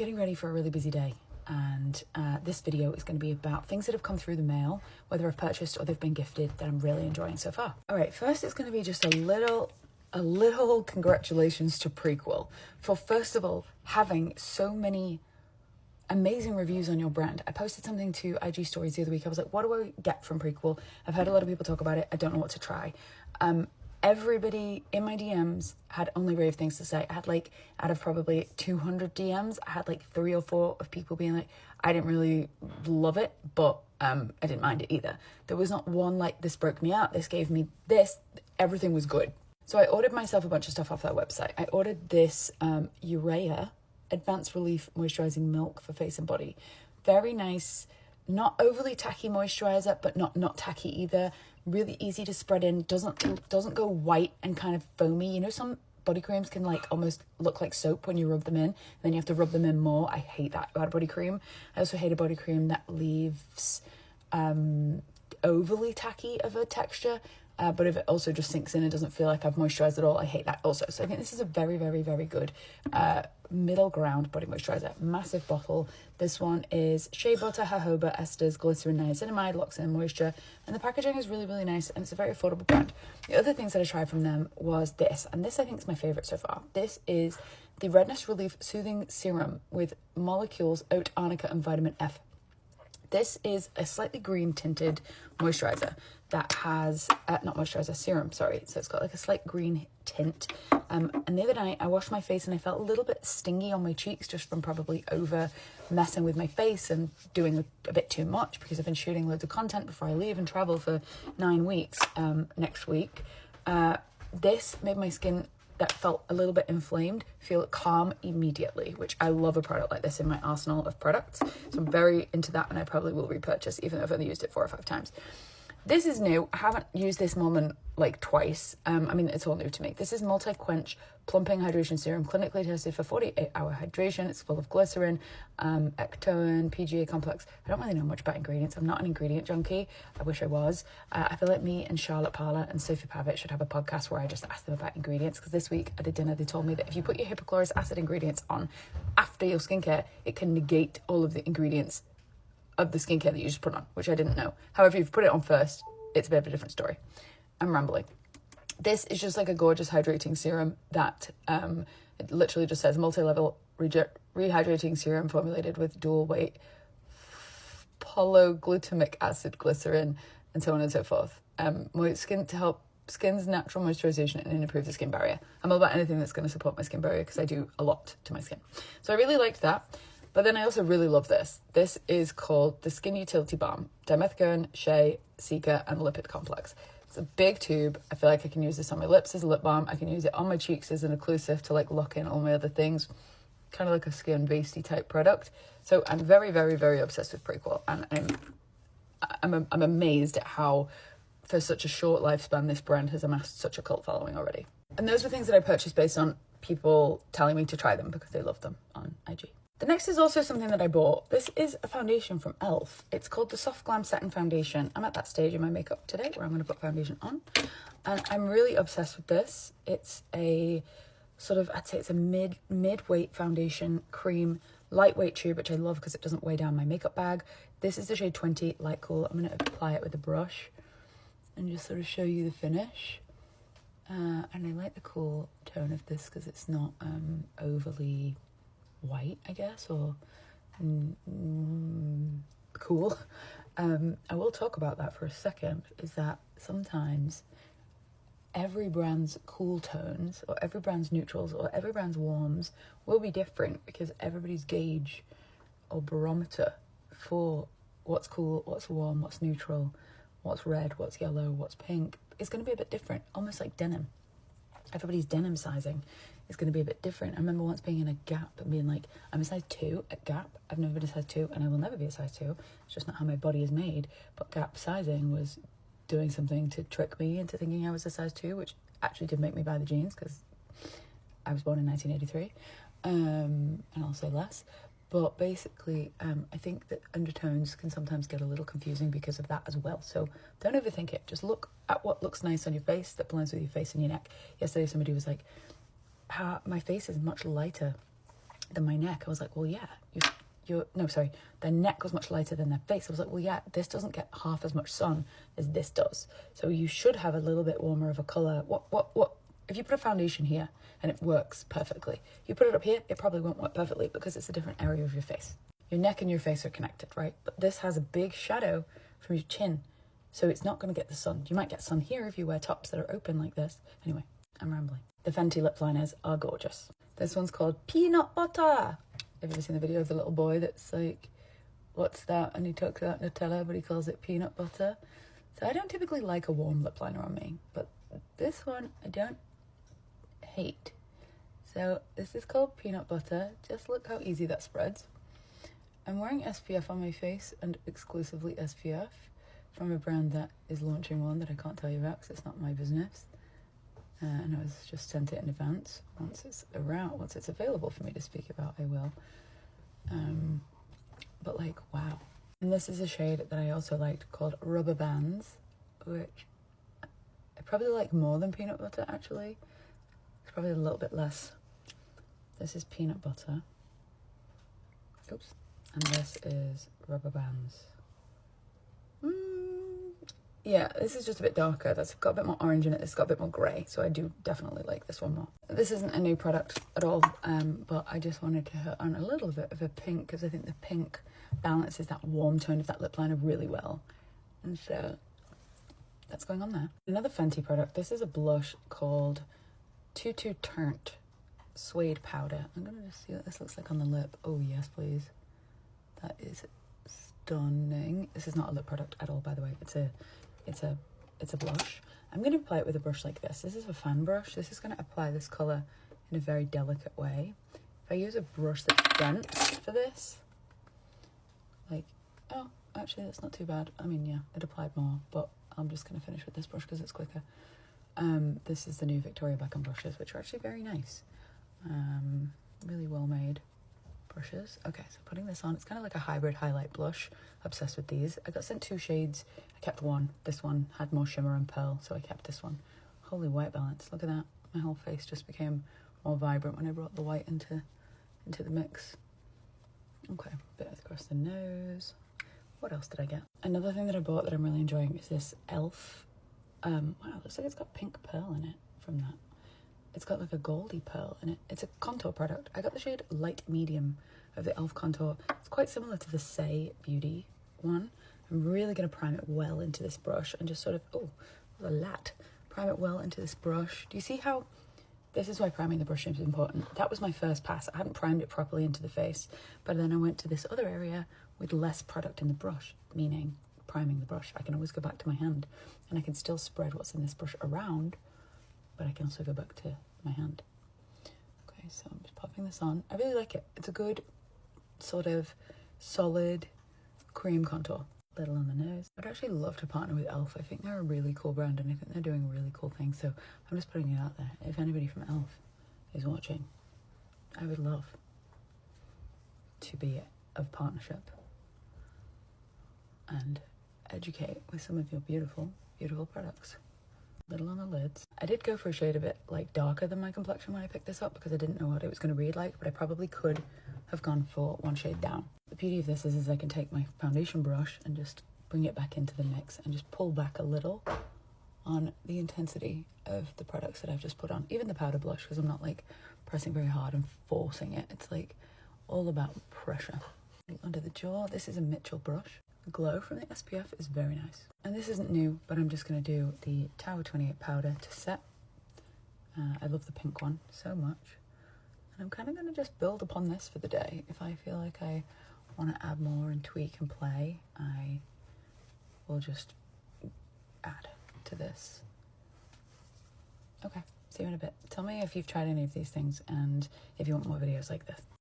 getting ready for a really busy day, and this video is going to be about things that have come through the mail, whether I've purchased or they've been gifted, that I'm really enjoying so far. All right, first it's going to be just a little congratulations to Prequel for, first of all, having so many amazing reviews on your brand. I posted something to IG stories the other week. I was like, what do I get from Prequel? I've heard a lot of people talk about it. I don't know what to try. Everybody in my DMs had only rave things to say. I had like, out of probably 200 DMs, I had like 3 or 4 of people being like, I didn't really love it, but I didn't mind it either. There was not one like, this broke me out, this gave me this, everything was good. So I ordered myself a bunch of stuff off their website. I ordered this Urea Advanced Relief Moisturizing Milk for face and body. Very nice, not overly tacky moisturizer, but not tacky either. Really easy to spread in, doesn't go white and kind of foamy. You know, some body creams can like almost look like soap when you rub them in, and then you have to rub them in more. I hate that about a body cream. I also hate a body cream that leaves overly tacky of a texture, but if it also just sinks in and doesn't feel like I've moisturized at all, I hate that also. So I think this is a very, very, very good middle ground body moisturizer. Massive bottle. This one is shea butter, jojoba esters, glycerin, niacinamide, locks in moisture, and the packaging is really, really nice, and it's a very affordable brand. The other things that I tried from them was this, and this I think is my favorite so far. This is the Redness Relief Soothing Serum with molecules, oat, arnica, and vitamin F. This is a slightly green tinted moisturizer that has, not moisturizer, serum, sorry. So it's got like a slight green tint. And the other night I washed my face and I felt a little bit stingy on my cheeks just from probably over messing with my face and doing a bit too much, because I've been shooting loads of content before I leave and travel for 9 weeks next week. This made my skin that felt a little bit inflamed feel calm immediately, which I love a product like this in my arsenal of products. So I'm very into that, and I probably will repurchase, even though I've only used it 4 or 5 times. This is new. I haven't used this more than like twice. I mean, it's all new to me. This is Multi-Quench Plumping Hydration Serum, clinically tested for 48-hour hydration. It's full of glycerin, ectoin, PGA complex. I don't really know much about ingredients. I'm not an ingredient junkie. I wish I was. I feel like me and Charlotte Parler and Sophie Pavitt should have a podcast where I just ask them about ingredients, because this week at a dinner they told me that if you put your hypochlorous acid ingredients on after your skincare, it can negate all of the ingredients of the skincare that you just put on, which I didn't know. However, if you put it on first, it's a bit of a different story. I'm rambling. This is just like a gorgeous hydrating serum that it literally just says multi-level rehydrating serum formulated with dual weight polyglutamic acid, glycerin, and so on and so forth. My skin to help skin's natural moisturization and improve the skin barrier. I'm all about anything that's going to support my skin barrier, because I do a lot to my skin. So I really liked that. But then I also really love this. This is called the Skin Utility Balm. Dimethicone, shea, cica, and lipid complex. It's a big tube. I feel like I can use this on my lips as a lip balm. I can use it on my cheeks as an occlusive to like lock in all my other things. Kind of like a skin basedy type product. So I'm very, very, very obsessed with Prequel. And I'm amazed at how, for such a short lifespan, this brand has amassed such a cult following already. And those were things that I purchased based on people telling me to try them because they love them on IG. The next is also something that I bought. This is a foundation from e.l.f. It's called the Soft Glam Setting Foundation. I'm at that stage in my makeup today where I'm going to put foundation on. And I'm really obsessed with this. It's a sort of, I'd say it's a mid-weight foundation cream, lightweight tube, which I love because it doesn't weigh down my makeup bag. This is the shade 20 Light Cool. I'm going to apply it with a brush and just sort of show you the finish. And I like the cool tone of this because it's not overly white, I guess, or cool. I will talk about that for a second, is that sometimes every brand's cool tones or every brand's neutrals or every brand's warms will be different, because everybody's gauge or barometer for what's cool, what's warm, what's neutral, what's red, what's yellow, what's pink is going to be a bit different, almost like denim. Everybody's denim sizing is going to be a bit different. I remember once being in a Gap and being like, I'm a size 2 at Gap. I've never been a size 2 and I will never be a size 2. It's just not how my body is made. But Gap sizing was doing something to trick me into thinking I was a size 2, which actually did make me buy the jeans because I was born in 1983. And I'll say less. But basically, I think that undertones can sometimes get a little confusing because of that as well. So don't overthink it. Just look at what looks nice on your face that blends with your face and your neck. Yesterday, somebody was like, my face is much lighter than my neck. I was like, well, yeah, no, sorry, their neck was much lighter than their face. I was like, well, yeah, this doesn't get half as much sun as this does. So you should have a little bit warmer of a colour. What? If you put a foundation here and it works perfectly, you put it up here, it probably won't work perfectly because it's a different area of your face. Your neck and your face are connected, right? But this has a big shadow from your chin, so it's not going to get the sun. You might get sun here if you wear tops that are open like this. Anyway, I'm rambling. The Fenty lip liners are gorgeous. This one's called Peanut Butter. Have you ever seen the video of the little boy that's like, what's that? And he talks about Nutella, but he calls it peanut butter. So I don't typically like a warm lip liner on me, but this one I don't hate. So this is called Peanut Butter. Just look how easy that spreads. I'm wearing SPF on my face, and exclusively SPF from a brand that is launching one that I can't tell you about because it's not my business. And I was just sent it in advance. Once it's available for me to speak about, I will. But like, wow. And this is a shade that I also liked called Rubber Bands, which I probably like more than Peanut Butter, actually. It's probably a little bit less. This is Peanut Butter. Oops. And this is Rubber Bands. Yeah, this is just a bit darker. That's got a bit more orange in it. It's got a bit more grey, so I do definitely like this one more. This isn't a new product at all, but I just wanted to hit on a little bit of a pink because I think the pink balances that warm tone of that lip liner really well. And so that's going on there. Another Fenty product. This is a blush called Tutu Turnt Suede Powder. I'm going to just see what this looks like on the lip. Oh, yes, please. That is stunning. This is not a lip product at all, by the way. It's a blush. I'm going to apply it with a brush like this. This is a fan brush. This is going to apply this colour in a very delicate way. If I use a brush that's dense for this, like, oh, actually that's not too bad. I mean, yeah, it applied more, but I'm just going to finish with this brush because it's quicker. This is the new Victoria Beckham brushes, which are actually very nice. Really well made brushes. Okay, so putting this on, it's kind of like a hybrid highlight blush. Obsessed with these. I got sent 2 shades. I kept one. This one had more shimmer and pearl, so I kept this one. Holy white balance. Look at that. My whole face just became more vibrant when I brought the white into the mix. Okay, bit across the nose. What else did I get? Another thing that I bought that I'm really enjoying is this e.l.f. Wow, looks like it's got pink pearl in it from that. It's got like a goldy pearl in it. It's a contour product. I got the shade light medium of the e.l.f. contour. It's quite similar to the Say Beauty one. I'm really going to prime it well into this brush and just sort of, oh, a lat. Prime it well into this brush. Do you see how, this is why priming the brush is important. That was my first pass. I hadn't primed it properly into the face, but then I went to this other area with less product in the brush, meaning priming the brush. I can always go back to my hand and I can still spread what's in this brush around, but I can also go back to my hand. Okay, so I'm just popping this on. I really like it. It's a good sort of solid cream contour. Little on the nose. I'd actually love to partner with e.l.f. I think they're a really cool brand and I think they're doing really cool things. So I'm just putting it out there. If anybody from e.l.f. is watching, I would love to be of partnership and educate with some of your beautiful, beautiful products. Little on the lids. I did go for a shade a bit like darker than my complexion when I picked this up because I didn't know what it was going to read like, but I probably could have gone for one shade down. The beauty of this is I can take my foundation brush and just bring it back into the mix and just pull back a little on the intensity of the products that I've just put on. Even the powder blush, because I'm not like pressing very hard and forcing it. It's like all about pressure. Under the jaw, this is a Mitchell brush. The glow from the SPF is very nice. And this isn't new, but I'm just going to do the Tower 28 powder to set. I love the pink one so much. And I'm kind of going to just build upon this for the day. If I feel like I want to add more and tweak and play, I will just add to this. Okay, see you in a bit. Tell me if you've tried any of these things and if you want more videos like this.